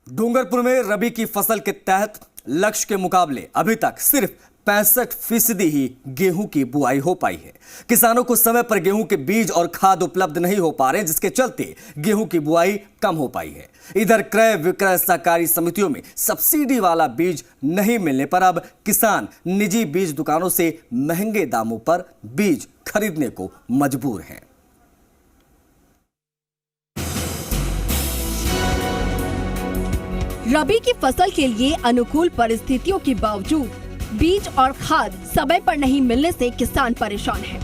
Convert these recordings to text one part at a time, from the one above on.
डूंगरपुर में रबी की फसल के तहत लक्ष्य के मुकाबले अभी तक सिर्फ 65% ही गेहूं की बुआई हो पाई है। किसानों को समय पर गेहूं के बीज और खाद उपलब्ध नहीं हो पा रहे, जिसके चलते गेहूं की बुआई कम हो पाई है। इधर क्रय विक्रय सहकारी समितियों में सब्सिडी वाला बीज नहीं मिलने पर अब किसान निजी बीज दुकानों से महंगे दामों पर बीज खरीदने को मजबूर हैं। रबी की फसल के लिए अनुकूल परिस्थितियों के बावजूद बीज और खाद समय पर नहीं मिलने से किसान परेशान हैं।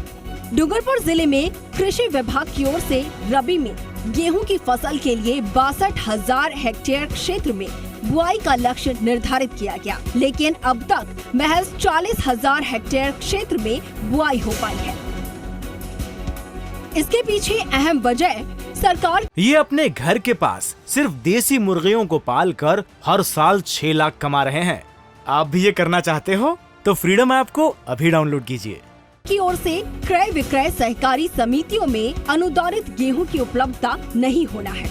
डूंगरपुर जिले में कृषि विभाग की ओर से रबी में गेहूं की फसल के लिए 62,000 हेक्टेयर क्षेत्र में बुआई का लक्ष्य निर्धारित किया गया, लेकिन अब तक महज 40,000 हेक्टेयर क्षेत्र में बुआई हो पाई है। इसके पीछे अहम वजह सरकार ये अपने घर के पास सिर्फ देसी मुर्गियों को पाल कर हर साल 6 लाख कमा रहे हैं। आप भी ये करना चाहते हो तो फ्रीडम ऐप को अभी डाउनलोड कीजिए। की ओर से क्रय विक्रय सहकारी समितियों में अनुदानित गेहूं की उपलब्धता नहीं होना है।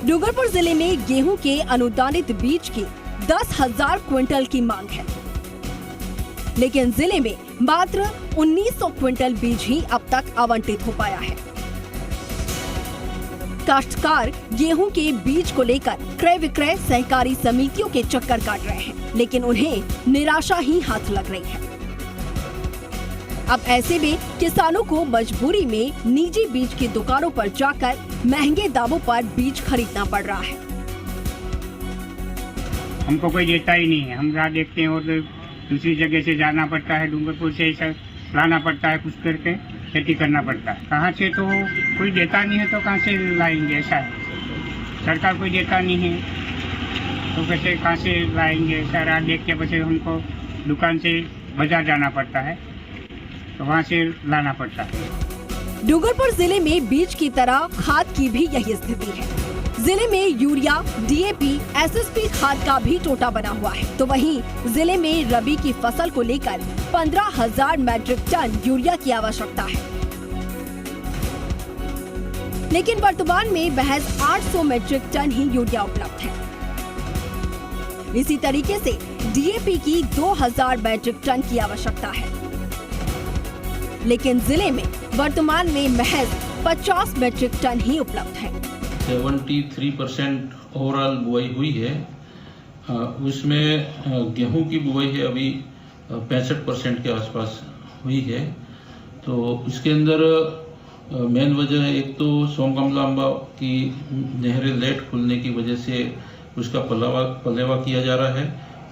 डूंगरपुर जिले में गेहूं के अनुदानित बीज की 10,000 क्विंटल की मांग है, लेकिन जिले में मात्र 1900 क्विंटल बीज ही अब तक आवंटित हो पाया है। काश्तकार गेहूं के बीज को लेकर क्रय विक्रय सहकारी समितियों के चक्कर काट रहे हैं, लेकिन उन्हें निराशा ही हाथ लग रही है। अब ऐसे में किसानों को मजबूरी में निजी बीज की दुकानों पर जाकर महंगे दामों पर बीज खरीदना पड़ रहा है। हमको कोई देता ही नहीं है, हम राह देखते हैं और दूसरी जगह से जाना पड़ता है, डूंगरपुर से ऐसा लाना पड़ता है, कुछ करके खेती करना पड़ता है। कहाँ से तो कोई देता नहीं है तो कहाँ से लाएंगे, ऐसा है। सरकार कोई देता नहीं है तो कैसे कहाँ से लाएंगे, ऐसा राह देख के बस हमको दुकान से बाजार जाना पड़ता है, तो वहाँ से लाना पड़ता है। डूंगरपुर जिले में बीज की तरह खाद की भी यही स्थिति है। जिले में यूरिया, डीएपी, एसएसपी खाद का भी टोटा बना हुआ है, तो वहीं जिले में रबी की फसल को लेकर 15,000 मैट्रिक टन यूरिया की आवश्यकता है, लेकिन वर्तमान में महज 800 मैट्रिक टन ही यूरिया उपलब्ध है। इसी तरीके से डीएपी की 2,000 मैट्रिक टन की आवश्यकता है, लेकिन जिले में वर्तमान में महज 50 मैट्रिक टन ही उपलब्ध है। 73% ओवरऑल बुआई हुई है, उसमें गेहूं की बुआई है अभी 65% के आसपास हुई है। तो इसके अंदर मेन वजह है, एक तो सोंगमलांबा की नहरें लेट खुलने की वजह से उसका पलेवा किया जा रहा है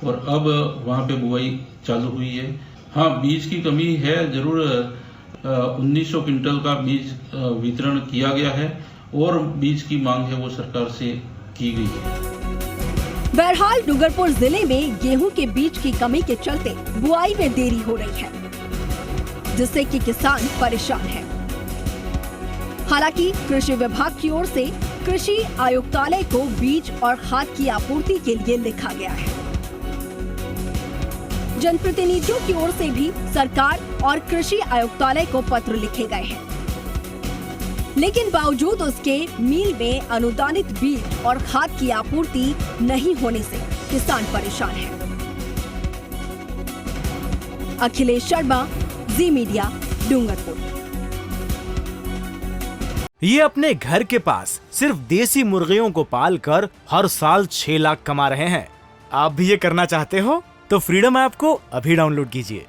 और अब वहाँ पे बुआई चालू हुई है। हाँ, बीज की कमी है जरूर। 1900 क्विंटल का बीज वितरण किया गया है और बीज की मांग है वो सरकार से की गई है। बहरहाल डूंगरपुर जिले में गेहूं के बीज की कमी के चलते बुआई में देरी हो रही है, जिससे कि किसान परेशान है। हालांकि कृषि विभाग की ओर से कृषि आयुक्तालय को बीज और खाद की आपूर्ति के लिए लिखा गया है। जनप्रतिनिधियों की ओर से भी सरकार और कृषि आयुक्तालय को पत्र लिखे गए हैं, लेकिन बावजूद उसके मिल में अनुदानित बीज और खाद की आपूर्ति नहीं होने से किसान परेशान है। अखिलेश शर्मा, जी मीडिया, डूंगरपुर। ये अपने घर के पास सिर्फ देसी मुर्गियों को पाल कर हर साल 6 लाख कमा रहे हैं। आप भी ये करना चाहते हो तो फ्रीडम ऐप को अभी डाउनलोड कीजिए।